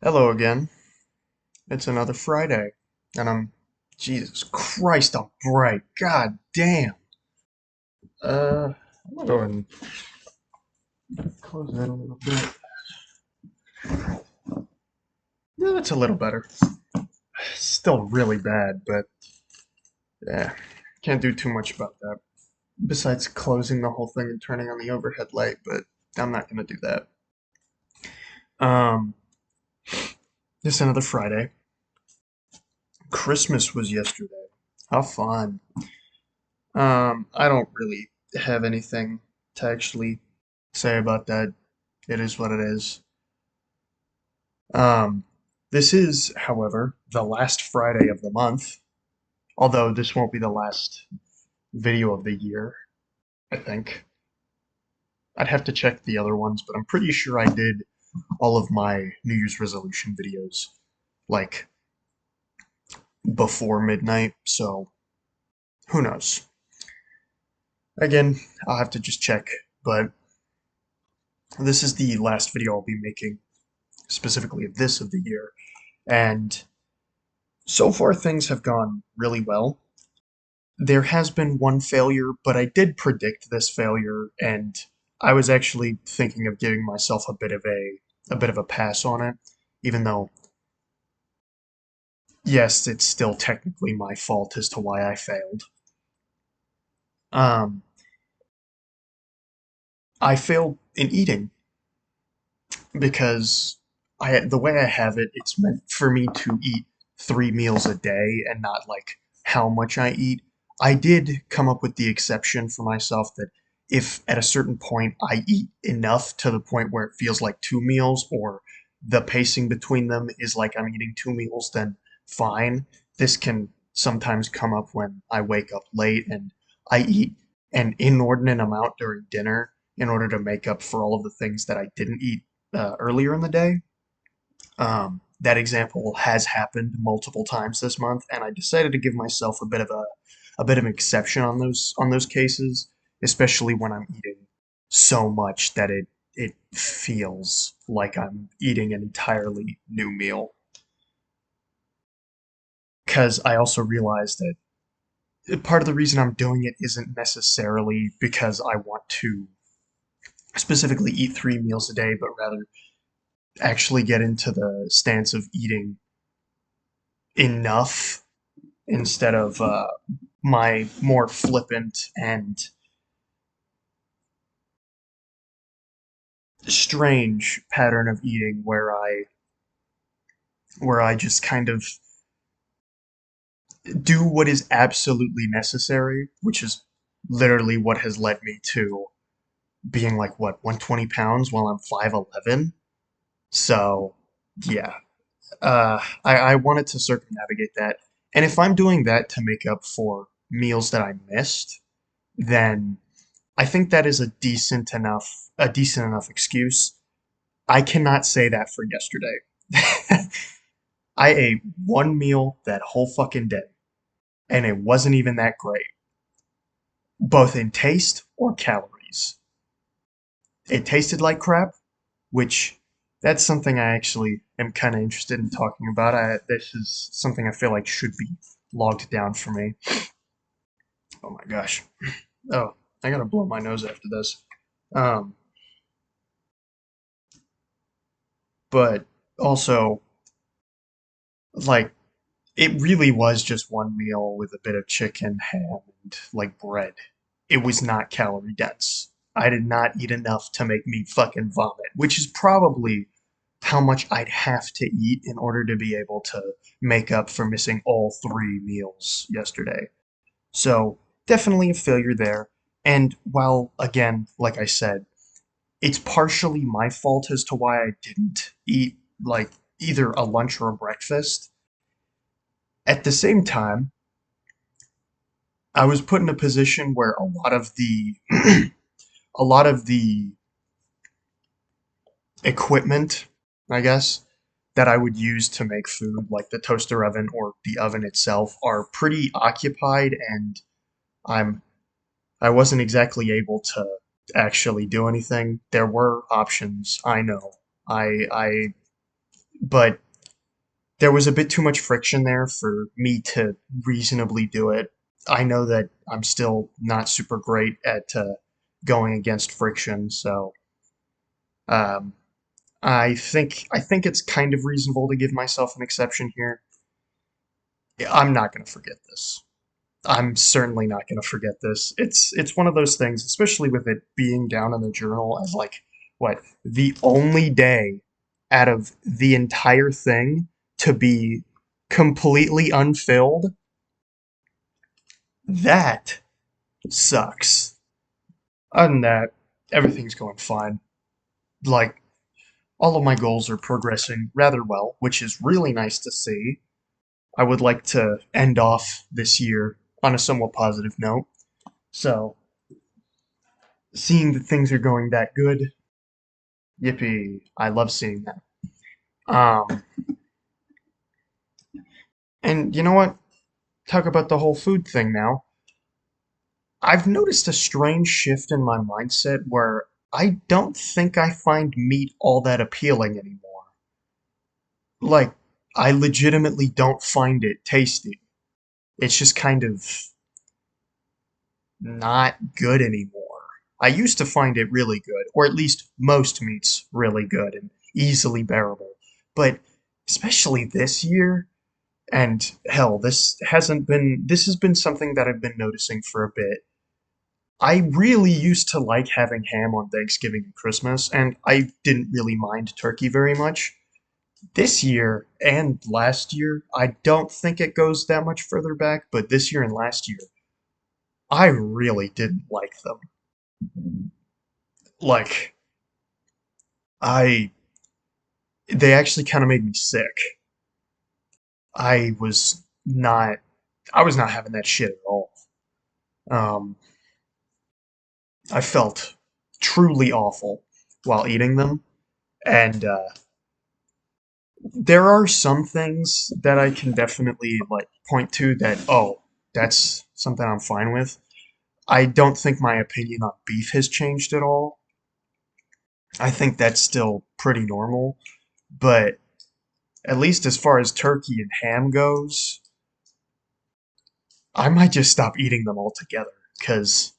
Hello again. It's another Friday, and Jesus Christ, I'm bright. God damn. I'm gonna go ahead and close that a little bit. Yeah, that's a little better. Still really bad, but yeah, can't do too much about that. Besides closing the whole thing and turning on the overhead light, but I'm not gonna do that. Um, this another Friday. Christmas was yesterday. How fun. I don't really have anything to actually say about that. It is what it is. Um, this is, however, the last Friday of the month, although this won't be the last video of the year, I think. I'd have to check the other ones, but I'm pretty sure I did all of my New Year's resolution videos, like, before midnight, so who knows. Again, I'll have to just check, but this is the last video I'll be making, specifically of this of the year, and so far things have gone really well. There has been one failure, but I did predict this failure, and I was actually thinking of giving myself a bit of a pass on it, even though yes, it's still technically my fault as to why I failed. Um, I failed in eating because the way I have it, it's meant for me to eat 3 meals a day and not like how much I eat. I did come up with the exception for myself that if at a certain point I eat enough to the point where it feels like 2 meals or the pacing between them is like I'm eating 2 meals, then fine. This can sometimes come up when I wake up late and I eat an inordinate amount during dinner in order to make up for all of the things that I didn't eat earlier in the day. That example has happened multiple times this month, and I decided to give myself a bit of an exception on those cases, especially when I'm eating so much that it feels like I'm eating an entirely new meal. Because I also realized that part of the reason I'm doing it isn't necessarily because I want to specifically eat 3 meals a day, but rather actually get into the stance of eating enough instead of my more flippant and strange pattern of eating where I just kind of do what is absolutely necessary, which is literally what has led me to being like what 120 pounds while I'm 5'11. So yeah, I wanted to circumnavigate that, and if I'm doing that to make up for meals that I missed, then I think that is a decent enough excuse. I cannot say that for yesterday. I ate one meal that whole fucking day, and it wasn't even that great, both in taste or calories. It tasted like crap, which that's something I actually am kind of interested in talking about. This is something I feel like should be logged down for me. Oh my gosh. Oh, I gotta blow my nose after this. Um, but also, like, it really was just one meal with a bit of chicken, ham, and like bread. It was not calorie dense. I did not eat enough to make me fucking vomit, which is probably how much I'd have to eat in order to be able to make up for missing all 3 meals yesterday. So, definitely a failure there. And while, again, like I said, it's partially my fault as to why I didn't eat like either a lunch or a breakfast. At the same time, I was put in a position where a lot of the a lot of the equipment, I guess, that I would use to make food, like the toaster oven or the oven itself, are pretty occupied, and I'm I wasn't exactly able to actually do anything. There were options, I know. I but there was a bit too much friction there for me to reasonably do it. I know that I'm still not super great at going against friction, so um, I think it's kind of reasonable to give myself an exception here. I'm not going to forget this. I'm certainly not going to forget this. It's one of those things, especially with it being down in the journal as like what the only day out of the entire thing to be completely unfilled. That sucks. Other than that, everything's going fine. Like all of my goals are progressing rather well, which is really nice to see. I would like to end off this year on a somewhat positive note. So, seeing that things are going that good, yippee! I love seeing that. Um, and you know what? Talk about the whole food thing now. I've noticed a strange shift in my mindset where I don't think I find meat all that appealing anymore. Like, I legitimately don't find it tasty. It's just kind of not good anymore. I used to find it really good, or at least most meats really good and easily bearable. But especially this year, and hell, this has been something that I've been noticing for a bit. I really used to like having ham on Thanksgiving and Christmas, and I didn't really mind turkey very much. This year and last year, I don't think it goes that much further back, but this year and last year, I really didn't like them. Like, I, they actually kind of made me sick. I was not, I was not having that shit at all. Um, I felt truly awful while eating them, and there are some things that I can definitely like point to that, oh, that's something I'm fine with. I don't think my opinion on beef has changed at all. I think that's still pretty normal, but at least as far as turkey and ham goes, I might just stop eating them altogether, because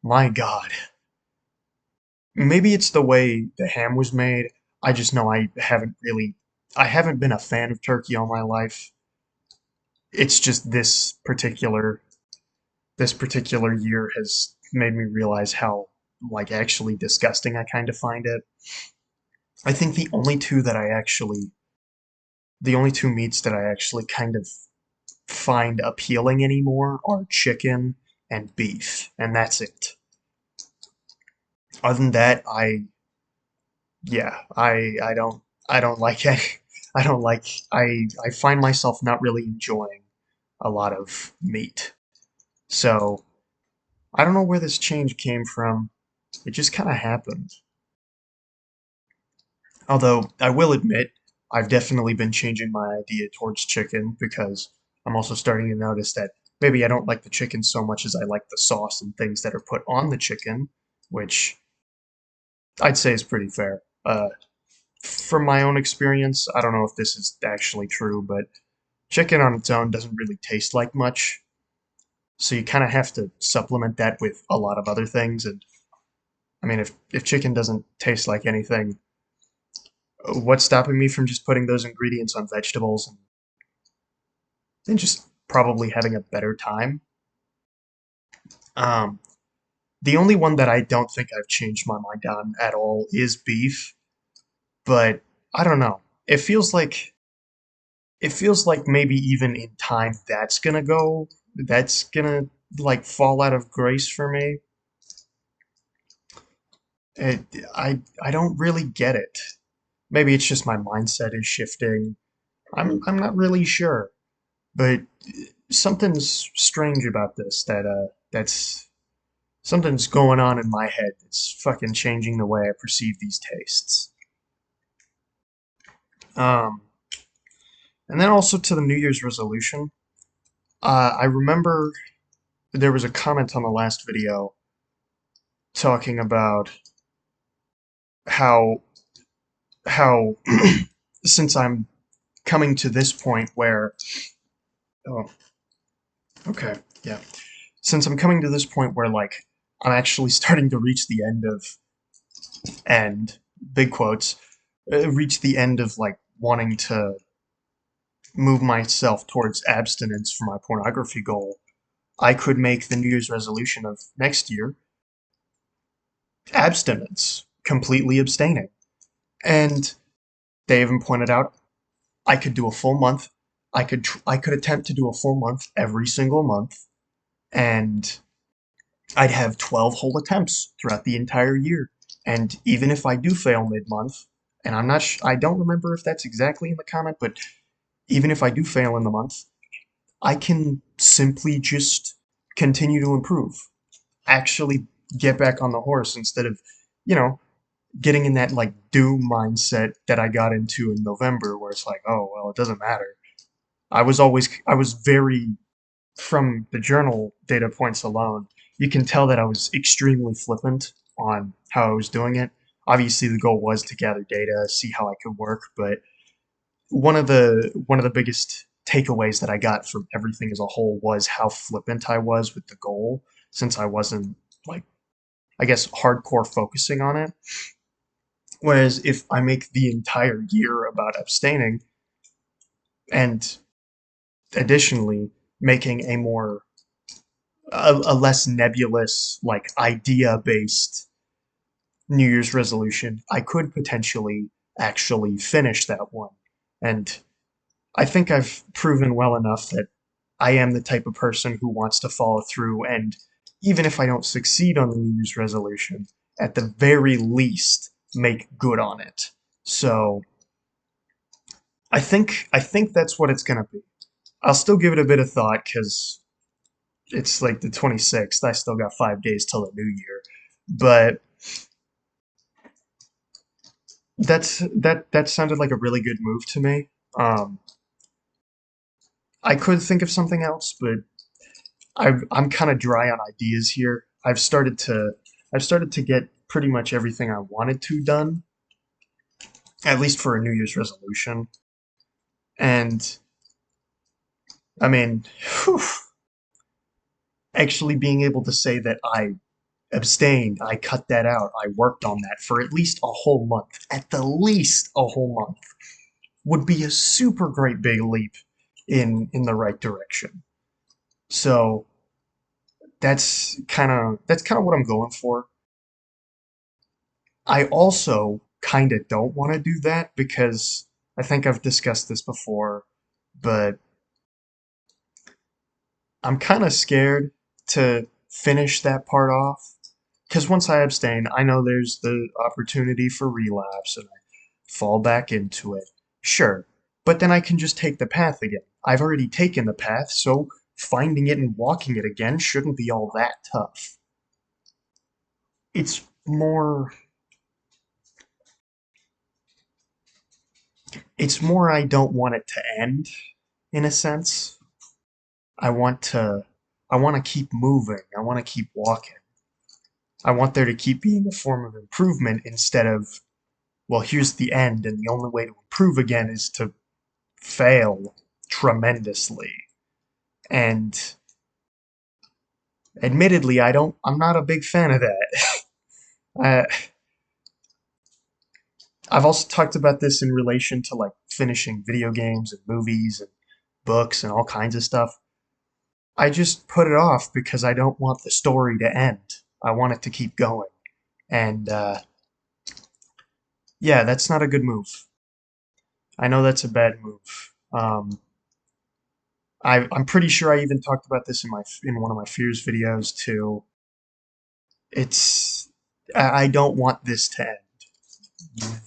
my god. Maybe it's the way the ham was made. I just know I haven't been a fan of turkey all my life. It's just this particular year has made me realize how like actually disgusting I kind of find it. I think the only two meats that I actually kind of find appealing anymore are chicken and beef, and that's it. Other than that, yeah, I don't like any I don't like I find myself not really enjoying a lot of meat. So, I don't know where this change came from. It just kind of happened. Although I will admit, I've definitely been changing my idea towards chicken because I'm also starting to notice that maybe I don't like the chicken so much as I like the sauce and things that are put on the chicken, which I'd say is pretty fair. From my own experience, I don't know if this is actually true, but chicken on its own doesn't really taste like much. So you kind of have to supplement that with a lot of other things. And I mean, if chicken doesn't taste like anything, what's stopping me from just putting those ingredients on vegetables and just probably having a better time? Um, the only one that I don't think I've changed my mind on at all is beef, but I don't know. It feels like maybe even in time that's gonna like fall out of grace for me. It, I don't really get it. Maybe it's just my mindset is shifting. I'm not really sure, but something's strange about this that's something's going on in my head that's fucking changing the way I perceive these tastes. Um, and then also to the New Year's resolution. I remember there was a comment on the last video talking about how how since I'm coming to this point where, oh, okay, yeah. Since I'm coming to this point where, like, I'm actually starting to reach the end, big quotes, reach the end of, like, wanting to move myself towards abstinence for my pornography goal, I could make the New Year's resolution of next year abstinence, completely abstaining. And they even pointed out I could do a full month. I could attempt to do a full month every single month, and I'd have 12 whole attempts throughout the entire year. And even if I do fail mid-month, and I don't remember if that's exactly in the comment, but even if I do fail in the month, I can simply just continue to improve. Actually get back on the horse instead of, you know, getting in that like doom mindset that I got into in November where it's like, oh, well, it doesn't matter. I was very, from the journal data points alone, you can tell that I was extremely flippant on how I was doing it. Obviously, the goal was to gather data, see how I could work, but one of the biggest takeaways that I got from everything as a whole was how flippant I was with the goal, since I wasn't like, I guess, hardcore focusing on it. Whereas if I make the entire year about abstaining, and additionally making a less nebulous, like idea based New Year's resolution, I could potentially actually finish that one. And I think I've proven well enough that I am the type of person who wants to follow through, and even if I don't succeed on the New Year's resolution, at the very least make good on it. So I think that's what it's gonna be. I'll still give it a bit of thought because it's like the 26th. I still got 5 days till the new year, but that sounded like a really good move to me. Um, I could think of something else, but I'm kind of dry on ideas here. I've started to get pretty much everything I wanted to done, at least for a New Year's resolution. And I mean, whew, actually being able to say that I abstained, I cut that out, I worked on that for at least a whole month, at the least a whole month, would be a super great big leap in the right direction. So that's kind of what I'm going for. I also kind of don't want to do that because I think I've discussed this before, but I'm kind of scared to finish that part off because once I abstain, I know there's the opportunity for relapse and I fall back into it. Sure, but then I can just take the path again. I've already taken the path, so finding it and walking it again shouldn't be all that tough. It's more it's more I don't want it to end in a sense. I want to I want to keep moving. I want to keep walking. I want there to keep being a form of improvement instead of, well, here's the end and the only way to improve again is to fail tremendously. And admittedly, I'm not a big fan of that. uh, I've also talked about this in relation to like finishing video games and movies and books and all kinds of stuff. I just put it off because I don't want the story to end. I want it to keep going. And yeah, that's not a good move. I know that's a bad move. I'm pretty sure I even talked about this in one of my fears videos too. It's I don't want this to end.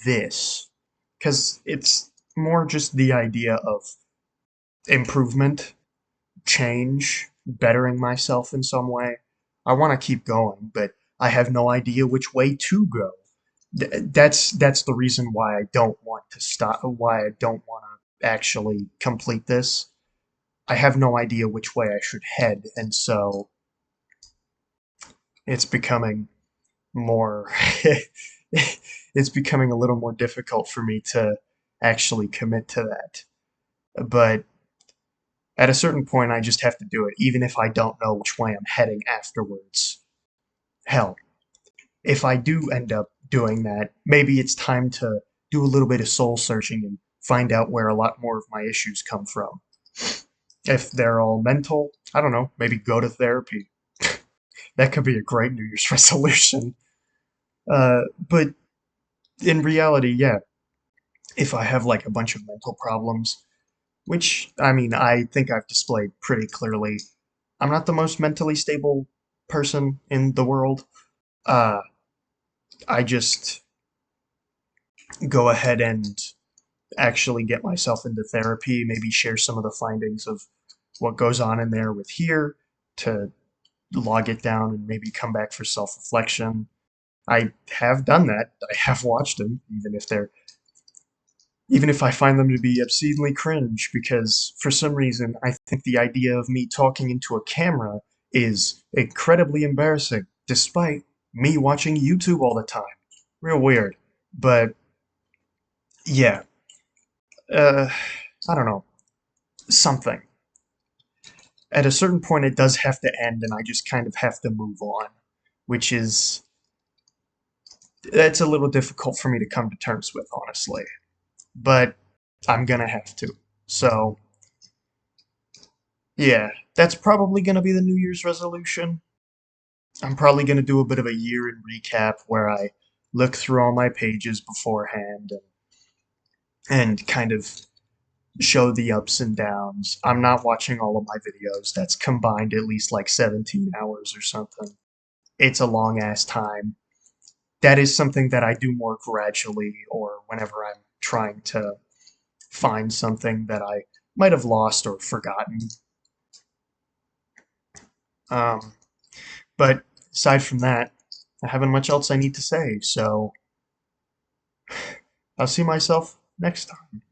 This, because it's more just the idea of improvement, change, bettering myself in some way. I want to keep going, but I have no idea which way to go. That's the reason why I don't want to stop. Why I don't want to actually complete this. I have no idea which way I should head, and so it's becoming more. It's becoming a little more difficult for me to actually commit to that. But at a certain point, I just have to do it, even if I don't know which way I'm heading afterwards. Hell, if I do end up doing that, maybe it's time to do a little bit of soul searching and find out where a lot more of my issues come from. If they're all mental, I don't know, maybe go to therapy. That could be a great New Year's resolution. But in reality, yeah, if I have like a bunch of mental problems, which, I mean, I think I've displayed pretty clearly, I'm not the most mentally stable person in the world. Uh, I just go ahead and actually get myself into therapy, maybe share some of the findings of what goes on in there with here to log it down and maybe come back for self reflection. I have done that. I have watched them, even if I find them to be obscenely cringe, because for some reason I think the idea of me talking into a camera is incredibly embarrassing, despite me watching YouTube all the time. Real weird. But yeah, uh, I don't know. Something. At a certain point, it does have to end, and I just kind of have to move on, which is that's a little difficult for me to come to terms with, honestly. But I'm gonna have to. So yeah, that's probably gonna be the New Year's resolution. I'm probably gonna do a bit of a year in recap where I look through all my pages beforehand and kind of show the ups and downs. I'm not watching all of my videos. That's combined at least like 17 hours or something. It's a long ass time. That is something that I do more gradually or whenever I'm trying to find something that I might have lost or forgotten. Um, but aside from that, I haven't much else I need to say, so I'll see myself next time.